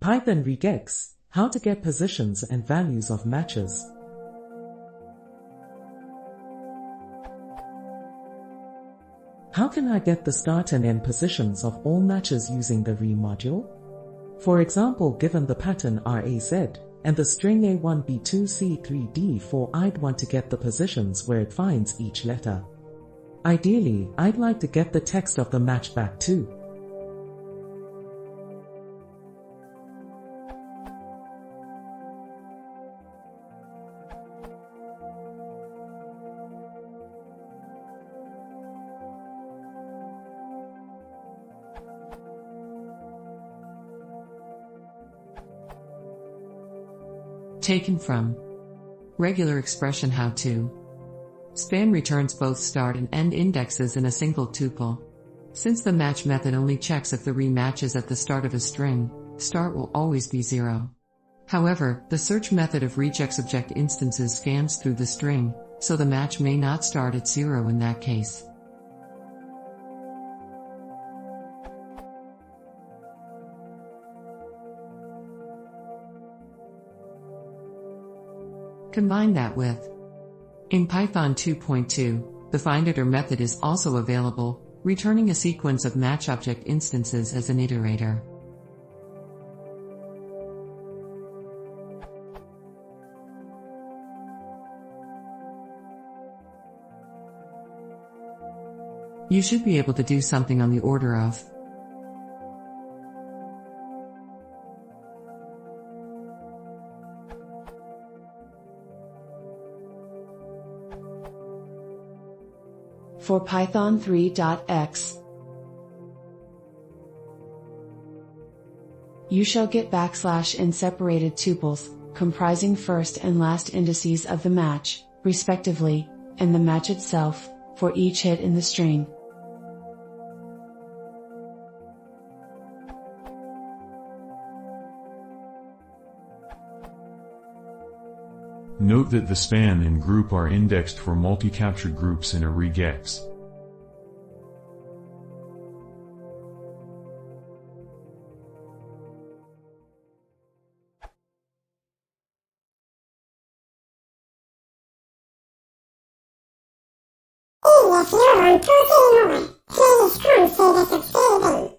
Python Regex, how to get positions and values of matches. How can I get the start and end positions of all matches using the Re module? For example, given the pattern RAZ and the string A1 B2 C3 D4, I'd want to get the positions where it finds each letter. Ideally, I'd like to get the text of the match back too. Taken from Regular Expression How-To. Span returns both start and end indexes in a single tuple. Since the match method only checks if the re matches at the start of a string, start will always be 0. However, the search method of Regex object instances scans through the string, so the match may not start at 0 in that case. Combine that with in Python 2.2, the findIter method is also available, returning a sequence of match object instances as an iterator. You should be able to do something on the order of for Python 3.x. You shall get \n separated tuples, comprising first and last indices of the match, respectively, and the match itself, for each hit in the string. Note that the span and group are indexed for multi-captured groups in a regex. If you're on 2.0, please consider subscribing.